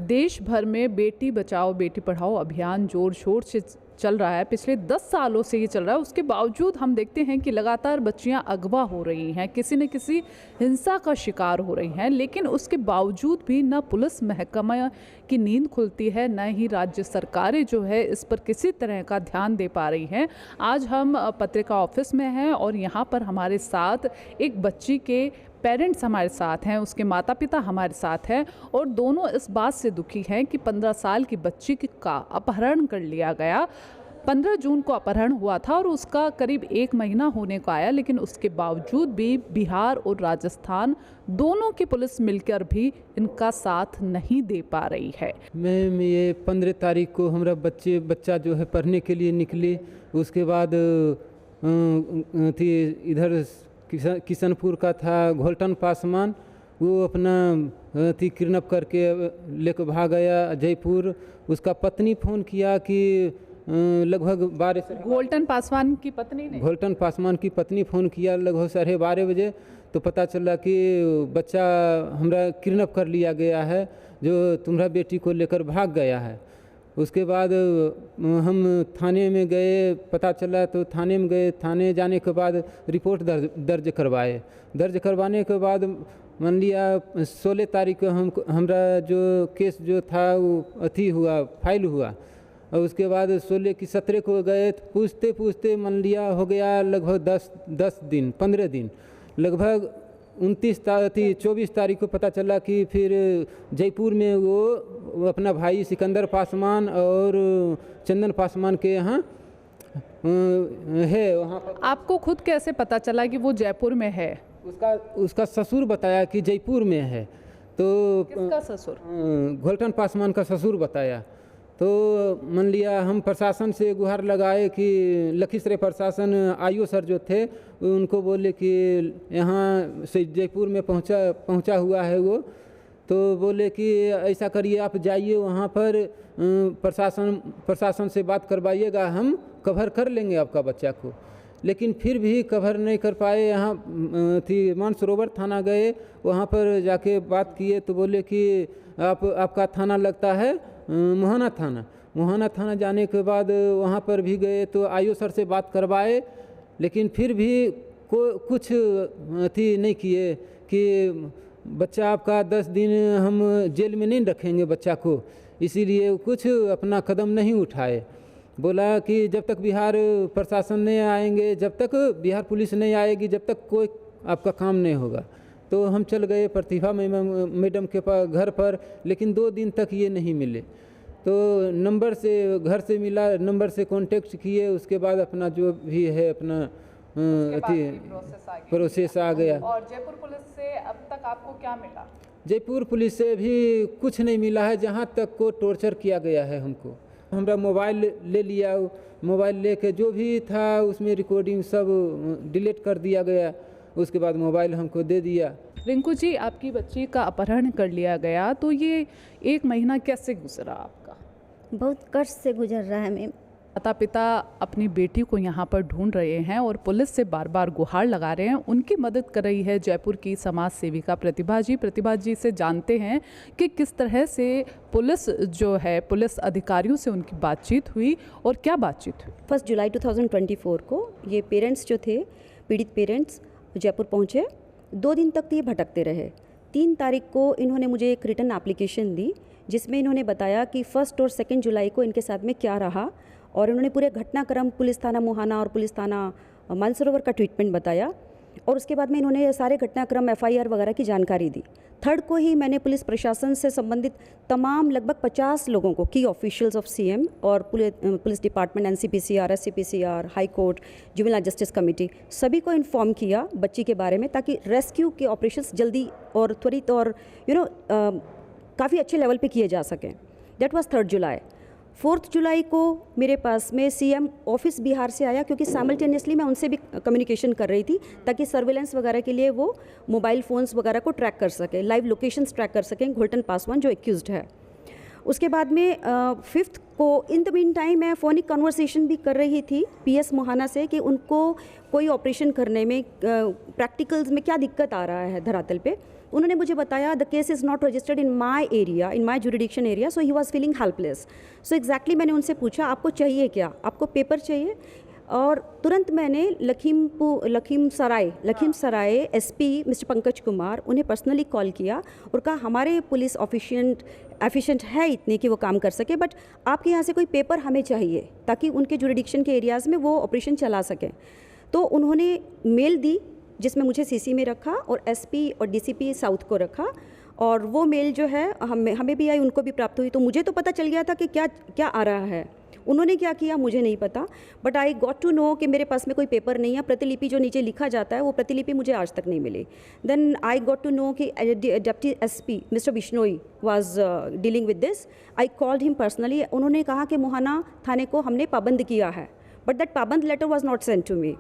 देश भर में बेटी बचाओ बेटी पढ़ाओ अभियान जोर शोर से चल रहा है। पिछले 10 सालों से ये चल रहा है। उसके बावजूद हम देखते हैं कि लगातार बच्चियां अगवा हो रही हैं, किसी न किसी हिंसा का शिकार हो रही हैं। लेकिन उसके बावजूद भी न पुलिस महकमा की नींद खुलती है, न ही राज्य सरकारें जो है इस पर किसी तरह का ध्यान दे पा रही हैं। आज हम पत्रिका ऑफिस में हैं और यहाँ पर हमारे साथ एक बच्ची के पेरेंट्स हमारे साथ हैं, उसके माता पिता हमारे साथ हैं और दोनों इस बात से दुखी हैं कि 15 साल की बच्ची का अपहरण कर लिया गया। 15 जून को अपहरण हुआ था और उसका करीब 1 महीना होने को आया, लेकिन उसके बावजूद भी बिहार और राजस्थान दोनों की पुलिस मिलकर भी इनका साथ नहीं दे पा रही है। मैम, ये 15 तारीख को हमारा बच्चा जो है पढ़ने के लिए निकली। उसके बाद थी इधर किशनपुर का था घोलटन पासवान, वो अपना थी किडनैप करके लेकर भाग गया जयपुर। उसका पत्नी फ़ोन किया कि लगभग 12 से घोलटन पासवान की पत्नी ने घोलटन पासवान की पत्नी फ़ोन किया लगभग 12:30 बजे। तो पता चला कि बच्चा हमारा किडनैप कर लिया गया है, जो तुम्हारा बेटी को लेकर भाग गया है। उसके बाद हम थाने में गए, पता चला तो थाने में गए। थाने जाने के बाद रिपोर्ट दर्ज करवाए। दर्ज करवाने के बाद मान लिया 16 तारीख को हमरा जो केस जो था वो अथी हुआ, फाइल हुआ। और उसके बाद 16 की 17 को गए, पूछते पूछते मान लिया हो गया लगभग 10 दिन 15 दिन। लगभग 24 तारीख को पता चला कि फिर जयपुर में वो अपना भाई सिकंदर पासवान और चंदन पासवान के यहाँ है। वहाँ पर आपको खुद कैसे पता चला कि वो जयपुर में है? उसका ससुर बताया कि जयपुर में है। तो किसका ससुर? घोलटन पासवान का ससुर बताया। तो मान लिया हम प्रशासन से गुहार लगाए कि लखीसराय प्रशासन आईओ सर जो थे उनको बोले कि यहाँ से जयपुर में पहुँचा हुआ है वो। तो बोले कि ऐसा करिए, आप जाइए वहाँ पर प्रशासन से बात करवाइएगा, हम कवर कर लेंगे आपका बच्चा को। लेकिन फिर भी कवर नहीं कर पाए। यहाँ थी मानसरोवर थाना गए, वहाँ पर जाके बात किए तो बोले कि आपका थाना लगता है मोहाना थाना। मोहाना थाना जाने के बाद वहाँ पर भी गए तो आईओ सर से बात करवाए, लेकिन फिर भी कुछ थी नहीं किए कि बच्चा आपका 10 दिन हम जेल में नहीं रखेंगे बच्चा को, इसीलिए कुछ अपना कदम नहीं उठाए। बोला कि जब तक बिहार प्रशासन नहीं आएंगे, जब तक बिहार पुलिस नहीं आएगी, जब तक कोई आपका काम नहीं होगा। तो हम चल गए प्रतिभा मैडम के पास घर पर, लेकिन 2 दिन तक ये नहीं मिले। तो नंबर से घर से मिला, नंबर से कांटेक्ट किए, उसके बाद अपना जो भी है अपना प्रोसेस आ गया। और जयपुर पुलिस से अब तक आपको क्या मिला? जयपुर पुलिस से भी कुछ नहीं मिला है। जहाँ तक को टॉर्चर किया गया है हमको। हमारा मोबाइल ले लिया, मोबाइल लेके जो भी था उसमें रिकॉर्डिंग सब डिलीट कर दिया गया। उसके बाद मोबाइल हमको दे दिया। रिंकू जी, आपकी बच्ची का अपहरण कर लिया गया, तो ये 1 महीना कैसे गुजरा आपका? बहुत कष्ट से गुजर रहा है मैम। माता पिता अपनी बेटी को यहाँ पर ढूंढ रहे हैं और पुलिस से बार बार गुहार लगा रहे हैं। उनकी मदद कर रही है जयपुर की समाज सेविका प्रतिभा जी। प्रतिभा जी से जानते हैं कि किस तरह से पुलिस जो है, पुलिस अधिकारियों से उनकी बातचीत हुई और क्या बातचीत हुई। 1 जुलाई 2024 को ये पेरेंट्स जो थे, पीड़ित पेरेंट्स जयपुर पहुँचे। 2 दिन तक तो ये भटकते रहे। 3 तारीख को इन्होंने मुझे एक रिटर्न एप्लीकेशन दी, जिसमें इन्होंने बताया कि 1 और 2 जुलाई को इनके साथ में क्या रहा, और उन्होंने पूरे घटनाक्रम पुलिस थाना मोहाना और पुलिस थाना मानसरोवर का ट्रीटमेंट बताया। और उसके बाद में इन्होंने सारे घटनाक्रम FIR वगैरह की जानकारी दी। 3 को ही मैंने पुलिस प्रशासन से संबंधित तमाम लगभग 50 लोगों को, की ऑफिशियल्स ऑफ CM और police department, NCPCR, SCPCR, high court, juvenile justice committee, सभी को इन्फॉर्म किया बच्ची के बारे में, ताकि रेस्क्यू के ऑपरेशंस जल्दी और त्वरित और काफ़ी अच्छे लेवल पे किए जा सकें। दैट वाज 3 जुलाई। 4 जुलाई को मेरे पास में CM ऑफिस बिहार से आया, क्योंकि साइमल्टेनियसली मैं उनसे भी कम्युनिकेशन कर रही थी, ताकि सर्वेलेंस वगैरह के लिए वो मोबाइल फ़ोन्स वगैरह को ट्रैक कर सकें, लाइव लोकेशंस ट्रैक कर सकें घोलटन पासवान जो एक्यूज्ड है। उसके बाद में 5 को इन द मीन टाइम मैं फ़ोनिक कन्वर्सेशन भी कर रही थी PS मोहाना से कि उनको कोई ऑपरेशन करने में प्रैक्टिकल्स में क्या दिक्कत आ रहा है धरातल पे। उन्होंने मुझे बताया the case is not registered in my area, in my jurisdiction area, so he was feeling helpless. So exactly मैंने उनसे पूछा आपको चाहिए क्या, आपको पेपर चाहिए? और तुरंत मैंने लखीमसराय एसपी मिस्टर पंकज कुमार उन्हें पर्सनली कॉल किया और कहा हमारे पुलिस एफिशिएंट है इतने कि वो काम कर सके, बट आपके यहाँ से कोई पेपर हमें चाहिए ताकि उनके जुरिडिक्शन के एरियाज़ में वो ऑपरेशन चला सकें। तो उन्होंने मेल दी जिसमें मुझे सीसी में रखा और एसपी और डीसीपी साउथ को रखा, और वो मेल जो है हमें भी आई, उनको भी प्राप्त हुई। तो मुझे तो पता चल गया था कि क्या क्या आ रहा है। उन्होंने क्या किया मुझे नहीं पता, but I got to know कि मेरे पास में कोई पेपर नहीं है। प्रतिलिपि जो नीचे लिखा जाता है वो प्रतिलिपि मुझे आज तक नहीं मिली। Then I got to know कि deputy SP mister Bishnoi was dealing with this. I called him personally. उन्होंने कहा कि मोहाना थाने को हमने पाबंद किया है, बट दैट पाबंद letter was not sent to me.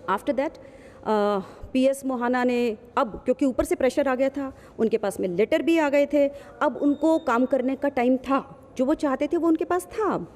After that PS Mohana ने, अब क्योंकि ऊपर से प्रेशर आ गया था, उनके पास में लेटर भी आ गए थे, अब उनको काम करने का टाइम था, जो वो चाहते थे वो उनके पास था अब।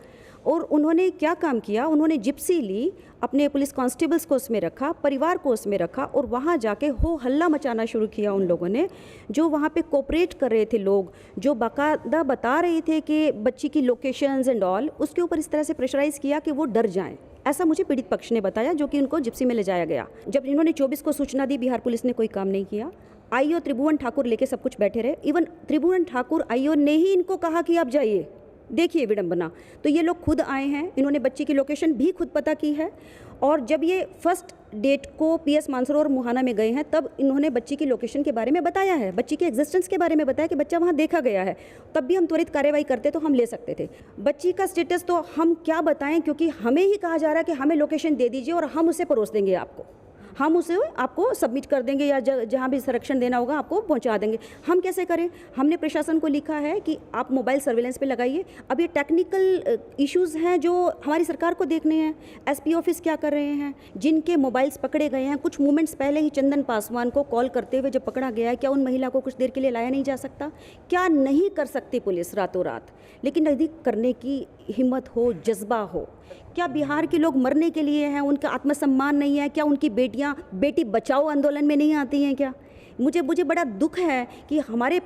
और उन्होंने क्या काम किया, उन्होंने जिप्सी ली, अपने पुलिस कांस्टेबल्स को उसमें रखा, परिवार को उसमें रखा, और वहाँ जाके हो हल्ला मचाना शुरू किया उन लोगों ने। जो वहाँ पे कोऑपरेट कर रहे थे लोग, जो बाकायदा बता रहे थे कि बच्ची की लोकेशंस एंड ऑल, उसके ऊपर इस तरह से प्रेशराइज़ किया कि वो डर जाएं। ऐसा मुझे पीड़ित पक्ष ने बताया, जो कि उनको जिप्सी में ले जाया गया। जब इन्होंने 24 को सूचना दी, बिहार पुलिस ने कोई काम नहीं किया। आईओ त्रिभुवन ठाकुर लेके सब कुछ बैठे रहे। इवन त्रिभुवन ठाकुर आईओ ने ही इनको कहा कि आप जाइए, देखिए विडंबना। तो ये लोग खुद आए हैं, इन्होंने बच्ची की लोकेशन भी खुद पता की है, और जब ये फर्स्ट डेट को पीएस मानसरोवर मोहाना में गए हैं तब इन्होंने बच्ची की लोकेशन के बारे में बताया है, बच्ची के एग्जिस्टेंस के बारे में बताया कि बच्चा वहाँ देखा गया है। तब भी हम त्वरित कार्रवाई करते तो हम ले सकते थे। बच्ची का स्टेटस तो हम क्या बताएं, क्योंकि हमें ही कहा जा रहा है कि हमें लोकेशन दे दीजिए और हम उसे परोस देंगे आपको, हम उसे आपको सबमिट कर देंगे, या जहाँ भी संरक्षण देना होगा आपको पहुँचा देंगे। हम कैसे करें? हमने प्रशासन को लिखा है कि आप मोबाइल सर्विलेंस पे लगाइए। अब ये टेक्निकल इश्यूज़ हैं जो हमारी सरकार को देखने हैं। एसपी ऑफिस क्या कर रहे हैं, जिनके मोबाइल्स पकड़े गए हैं, कुछ मोमेंट्स पहले ही चंदन पासवान को कॉल करते हुए जब पकड़ा गया है, क्या उन महिला को कुछ देर के लिए लाया नहीं जा सकता? क्या नहीं कर सकती पुलिस रातों रात? लेकिन यदि करने की हिम्मत हो, जज्बा हो, क्या बिहार के लोग मरने के लिए हैं, उनका आत्मसम्मान नहीं है? क्या उनकी बेटियां बेटी बचाओ आंदोलन में नहीं आती हैं क्या? मुझे बड़ा दुख है कि हमारे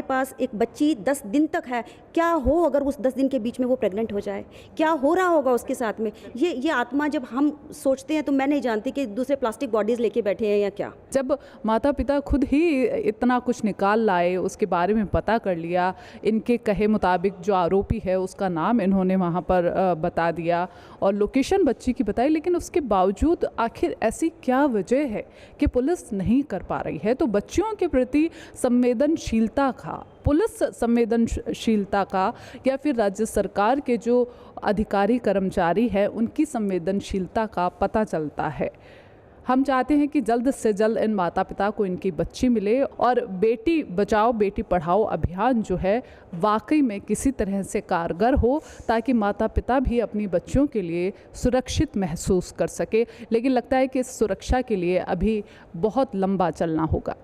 पास एक बच्ची 10 दिन तक है। क्या हो अगर उस 10 दिन के बीच में वो प्रेग्नेंट हो जाए? क्या हो रहा होगा उसके साथ में? ये आत्मा जब हम सोचते हैं तो मैं नहीं जानती कि दूसरे प्लास्टिक बॉडीज़ लेके बैठे हैं या क्या। जब माता पिता खुद ही इतना कुछ निकाल लाए, उसके बारे में पता कर लिया, इनके कहे मुताबिक जो आरोपी है उसका नाम इन्होंने वहाँ पर बता दिया और लोकेशन बच्ची की बताई, लेकिन उसके बावजूद आखिर ऐसी क्या वजह है कि पुलिस नहीं कर पा रही है? तो बच्चियों के प्रति संवेदनशीलता का, पुलिस संवेदनशीलता का, या फिर राज्य सरकार के जो अधिकारी कर्मचारी हैं उनकी संवेदनशीलता का पता चलता है। हम चाहते हैं कि जल्द से जल्द इन माता पिता को इनकी बच्ची मिले और बेटी बचाओ बेटी पढ़ाओ अभियान जो है वाकई में किसी तरह से कारगर हो, ताकि माता पिता भी अपनी बच्चियों के लिए सुरक्षित महसूस कर सके। लेकिन लगता है कि इस सुरक्षा के लिए अभी बहुत लंबा चलना होगा।